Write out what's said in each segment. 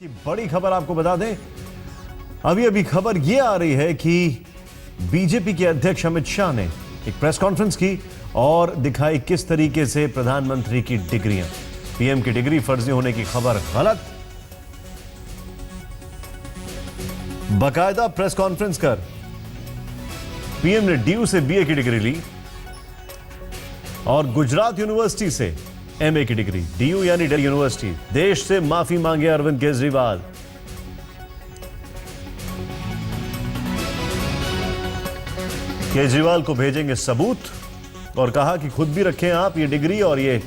की बड़ी खबर आपको बता दें, अभी अभी खबर यह आ रही है कि बीजेपी के अध्यक्ष अमित शाह ने एक प्रेस कॉन्फ्रेंस की और दिखाई किस तरीके से प्रधानमंत्री की डिग्रियां, पीएम की डिग्री फर्जी होने की खबर गलत। बाकायदा प्रेस कॉन्फ्रेंस कर पीएम ने डीयू से बीए की डिग्री ली और गुजरात यूनिवर्सिटी से एमए की डिग्री। डीयू यानी दिल्ली यूनिवर्सिटी। देश से माफी मांगे अरविंद केजरीवाल। केजरीवाल को भेजेंगे सबूत और कहा कि खुद भी रखें आप ये डिग्री और ये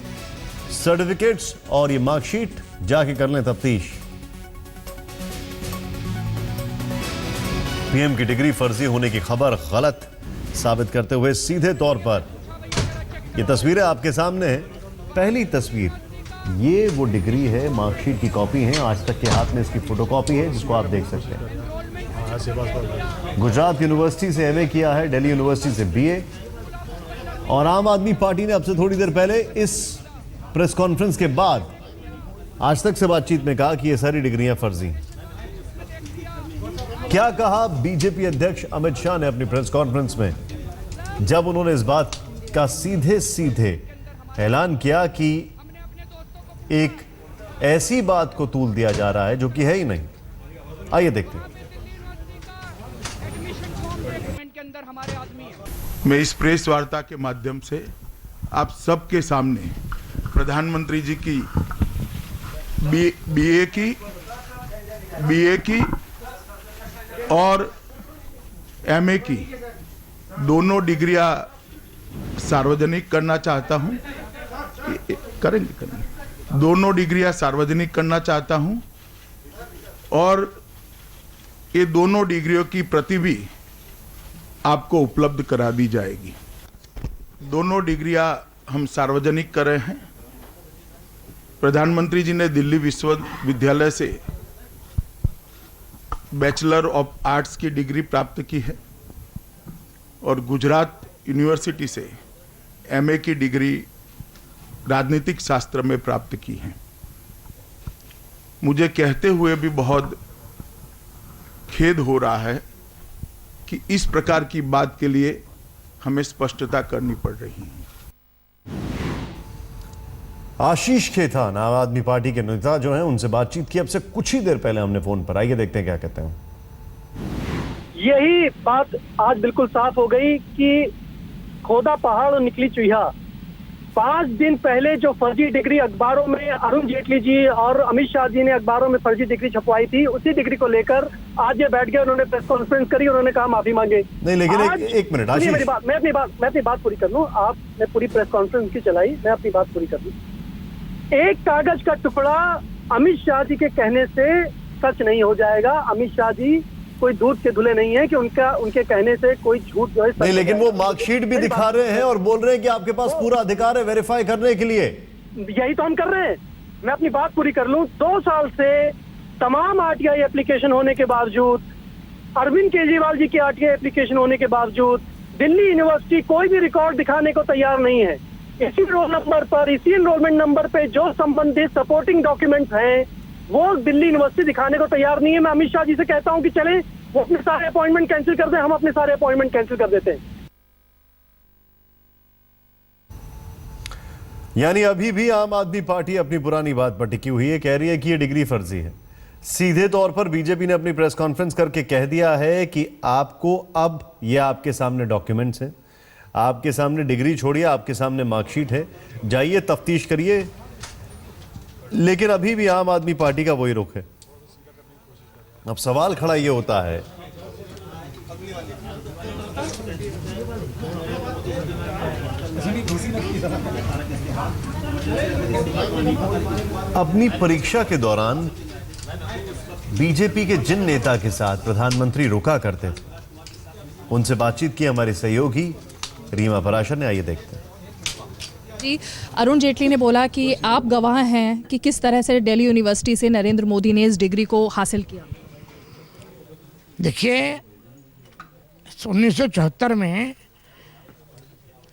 सर्टिफिकेट्स और ये मार्कशीट, जाके कर लें तफ्तीश। पीएम की डिग्री फर्जी होने की खबर गलत साबित करते हुए सीधे तौर पर ये तस्वीरें आपके सामने है। पहली तस्वीर, ये वो डिग्री है, मार्कशीट की कॉपी है, आज तक के हाथ में इसकी फोटोकॉपी है जिसको आप देख सकते हैं। गुजरात यूनिवर्सिटी से एमए किया है, दिल्ली यूनिवर्सिटी से बीए। और आम आदमी पार्टी ने अब से थोड़ी देर पहले इस प्रेस कॉन्फ्रेंस के बाद आज तक से बातचीत में कहा कि ये सारी डिग्रियां फर्जी। क्या कहा बीजेपी अध्यक्ष अमित शाह ने अपनी प्रेस कॉन्फ्रेंस में, जब उन्होंने इस बात का सीधे सीधे ऐलान किया कि एक ऐसी बात को तूल दिया जा रहा है जो कि है ही नहीं। आइए देखते हैं। मैं इस प्रेस वार्ता के माध्यम से आप सबके सामने प्रधानमंत्री जी की बीए की और एमए की दोनों डिग्रियां सार्वजनिक करना चाहता हूं। करेंगे दोनों डिग्रियां सार्वजनिक करना चाहता हूं और ये दोनों डिग्रियों की प्रति भी आपको उपलब्ध करा दी जाएगी। दोनों डिग्रियां हम सार्वजनिक कर रहे हैं। प्रधानमंत्री जी ने दिल्ली विश्वविद्यालय से बैचलर ऑफ आर्ट्स की डिग्री प्राप्त की है और गुजरात यूनिवर्सिटी से एमए की डिग्री राजनीतिक शास्त्र में प्राप्त की है। मुझे कहते हुए भी बहुत खेद हो रहा है कि इस प्रकार की बात के लिए हमें स्पष्टता करनी पड़ रही है। आशीष खेतान आम आदमी पार्टी के नेता जो हैं, उनसे बातचीत की अब से कुछ ही देर पहले हमने फोन पर। आइए देखते हैं क्या कहते हैं। यही बात आज बिल्कुल साफ हो गई कि खोदा पहाड़ और निकली चूहा। 5 दिन पहले जो फर्जी डिग्री अखबारों में अरुण जेटली जी और अमित शाह जी ने अखबारों में फर्जी डिग्री छपवाई थी, उसी डिग्री को लेकर आज ये बैठ गए, उन्होंने प्रेस कॉन्फ्रेंस करी, उन्होंने कहा माफी मांगे। नहीं, लेकिन एक मिनट आशीष, मेरी बात, मैं अपनी बात पूरी कर लूं। आपने पूरी प्रेस कॉन्फ्रेंस की चलाई, मैं अपनी बात पूरी कर लूं। एक कागज का टुकड़ा अमित शाह जी के कहने से सच नहीं हो जाएगा। अमित शाह जी कोई दूध के धुले नहीं है कि उनके कहने से कोई झूठ जो है नहीं, लेकिन वो मार्कशीट भी दिखा रहे हैं और बोल रहे हैं कि आपके पास पूरा अधिकार है वेरीफाई करने के लिए। यही तो हम कर रहे हैं। मैं अपनी बात पूरी कर लूं। 2 साल से तमाम आरटीआई एप्लीकेशन होने के बावजूद, अरविंद केजरीवाल जी की आरटीआई एप्लीकेशन होने के बावजूद, दिल्ली यूनिवर्सिटी कोई भी रिकॉर्ड दिखाने को तैयार नहीं है। इसी रोल नंबर पर, इसी एनरोलमेंट नंबर पे जो संबंधित सपोर्टिंग डॉक्यूमेंट्स हैं वो दिल्ली यूनिवर्सिटी दिखाने को तैयार नहीं है। मैं अमित शाह जी से कहता हूं कि चलें, वो अपने सारे अपॉइंटमेंट कैंसिल कर दें, हम अपने सारे अपॉइंटमेंट कैंसिल कर देते हैं। यानी अभी भी आम आदमी पार्टी अपनी पुरानी बात पर टिकी हुई है, कह रही है कि ये डिग्री फर्जी है। सीधे तौर पर बीजेपी ने अपनी प्रेस कॉन्फ्रेंस करके कह दिया है कि आपको अब ये आपके सामने डॉक्यूमेंट्स हैं, आपके सामने डिग्री छोड़िए, आपके सामने मार्कशीट है, जाइए तफ्तीश करिए। लेकिन अभी भी आम आदमी पार्टी का वही रुख है। अब सवाल खड़ा ये होता है, अपनी परीक्षा के दौरान बीजेपी के जिन नेता के साथ प्रधानमंत्री रुका करते थे, उनसे बातचीत की हमारी सहयोगी रीमा पराशर ने। आइए देखते हैं। जी, अरुण जेटली ने बोला कि आप गवाह हैं कि किस तरह से दिल्ली यूनिवर्सिटी से नरेंद्र मोदी ने इस डिग्री को हासिल किया। देखिए, 1974 में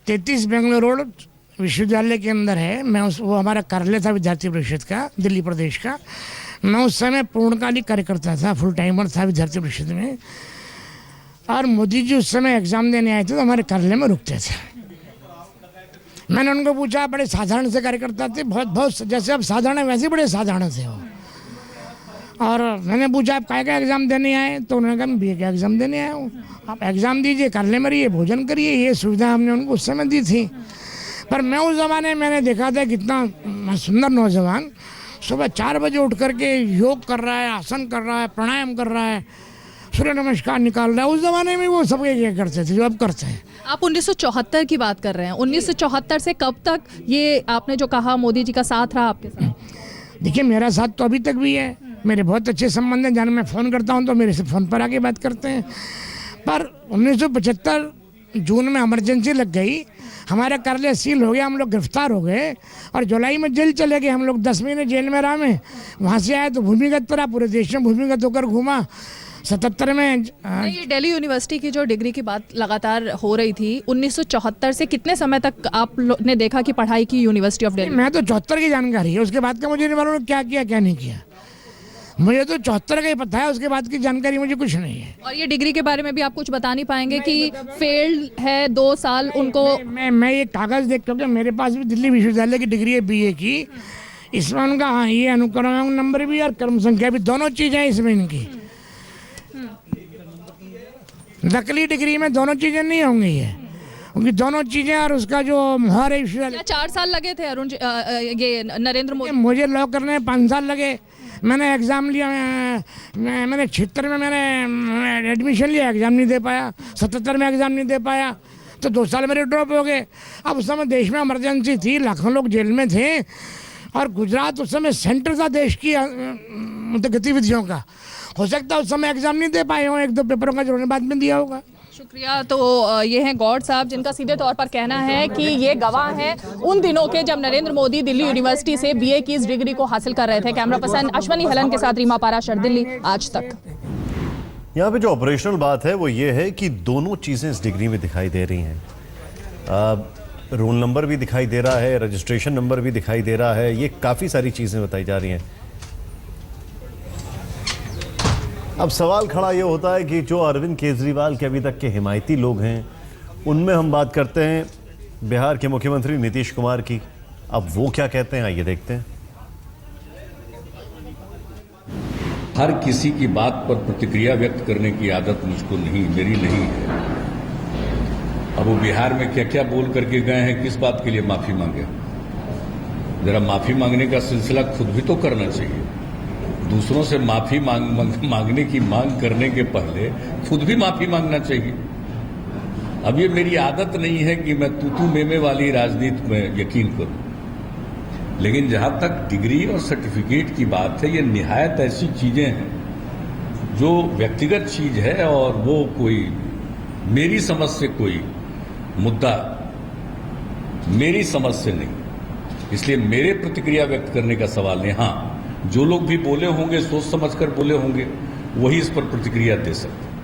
33 बेंगलोर रोड विश्वविद्यालय के अंदर है। वो हमारा कार्यालय था विद्यार्थी परिषद का, दिल्ली प्रदेश का। मैं उस समय पूर्णकालिक कार्यकर्ता था, फुल टाइमर था विद्यार्थी परिषद में, और मोदी जी उस समय एग्ज़ाम देने आए थे तो हमारे कार्यालय में रुकते थे। मैंने उनको पूछा, बड़े साधारण से कार्यकर्ता थे, बहुत जैसे अब साधारण है वैसे बड़े साधारण थे वो। और मैंने पूछा, आप क्या एग्ज़ाम देने आए? तो उन्होंने कहा, मैं BA का एग्ज़ाम देने आया हूँ। आप एग्ज़ाम दीजिए, कार्यालय में रहिए, भोजन करिए, ये सुविधा हमने उनको उस समय दी थी। पर मैं उस ज़माने में मैंने देखा था कितना सुंदर नौजवान सुबह 4 बजे उठ करके योग कर रहा है, आसन कर रहा है, प्राणायाम कर रहा है, सूर्य नमस्कार निकाल रहा है। उस ज़माने में वो सब ये करते थे जो अब करते हैं। आप 1974 की बात कर रहे हैं। 1974 से कब तक ये आपने जो कहा मोदी जी का साथ रहा आपके साथ? देखिए, मेरा साथ तो अभी तक भी है, मेरे बहुत अच्छे संबंध हैं। जब मैं फ़ोन करता हूँ तो मेरे से फ़ोन पर आके बात करते हैं। पर 1975 जून में इमरजेंसी लग गई, हमारा कार्यालय सील हो गया, हम लोग गिरफ्तार हो गए और जुलाई में जेल चले गए। हम लोग 10 महीने जेल में रहा। में वहाँ से आए तो भूमिगत पर पूरे देश में भूमिगत होकर घूमा। 77 में ये दिल्ली यूनिवर्सिटी की जो डिग्री की बात लगातार हो रही थी, 1974 से कितने समय तक आपने देखा कि पढ़ाई की यूनिवर्सिटी ऑफ दिल्ली? मैं तो 74 की जानकारी है, उसके बाद का मुझे नहीं मालूम क्या किया क्या नहीं किया। मुझे तो 74 का ही पता है, उसके बाद की जानकारी मुझे कुछ नहीं है। और ये डिग्री के बारे में भी आप कुछ बता नहीं पाएंगे कि फेल्ड है 2 साल उनको? मैं ये कागज़ देख, क्योंकि मेरे पास भी दिल्ली विश्वविद्यालय की डिग्री है BA की, इसमें उनका हाँ ये अनुक्रम नंबर भी और क्रम संख्या भी, दोनों चीज़ें हैं इसमें इनकी। नकली डिग्री में दोनों चीज़ें नहीं होंगी ये, क्योंकि दोनों चीज़ें और उसका जो मुहर है विश्वविद्यालय। 4 साल लगे थे ये नरेंद्र मोदी? मुझे लॉ करने में 5 साल लगे। मैंने एग्ज़ाम लिया, मैंने 76 में मैंने एडमिशन लिया, एग्ज़ाम नहीं दे पाया। 77 में एग्ज़ाम नहीं दे पाया तो 2 साल मेरे ड्रॉप हो गए। अब उस समय देश में इमरजेंसी थी, लाखों लोग जेल में थे और गुजरात उस समय सेंटर था देश की गतिविधियों का। हो सकता है उस समय एग्ज़ाम नहीं दे पाए हों, 1-2 पेपरों का जिन्होंने बाद में दिया होगा। शुक्रिया। तो ये हैं गौड़ साहब, जिनका सीधे तौर पर कहना है कि ये गवाह हैं उन दिनों के जब नरेंद्र मोदी दिल्ली यूनिवर्सिटी से BA की इस डिग्री को हासिल कर रहे थे। कैमरा पर्सन अश्वनी हलन के साथ रीमा पाराशर, दिल्ली आज तक। यहाँ पे जो ऑपरेशनल बात है वो ये है कि दोनों चीज़ें इस डिग्री में दिखाई दे रही हैं। रोल नंबर भी दिखाई दे रहा है, रजिस्ट्रेशन नंबर भी दिखाई दे रहा है, ये काफ़ी सारी चीज़ें बताई जा रही हैं। अब सवाल खड़ा ये होता है कि जो अरविंद केजरीवाल के अभी तक के हिमायती लोग हैं, उनमें हम बात करते हैं बिहार के मुख्यमंत्री नीतीश कुमार की। अब वो क्या कहते हैं, आइए देखते हैं। हर किसी की बात पर प्रतिक्रिया व्यक्त करने की आदत मुझको नहीं, मेरी नहीं है। अब वो बिहार में क्या क्या बोल करके गए हैं, किस बात के लिए माफी मांगे? जरा माफी मांगने का सिलसिला खुद भी तो करना चाहिए। दूसरों से माफी मांगने की मांग करने के पहले खुद भी माफी मांगना चाहिए। अब ये मेरी आदत नहीं है कि मैं तू मेमे वाली राजनीति में यकीन करूं, लेकिन जहां तक डिग्री और सर्टिफिकेट की बात है, ये निहायत ऐसी चीजें हैं जो व्यक्तिगत चीज है और वो कोई मेरी समझ से कोई मुद्दा मेरी समझ से नहीं, इसलिए मेरे प्रतिक्रिया व्यक्त करने का सवाल नहीं। हाँ, जो लोग भी बोले होंगे सोच समझकर बोले होंगे, वही इस पर प्रतिक्रिया दे सकते।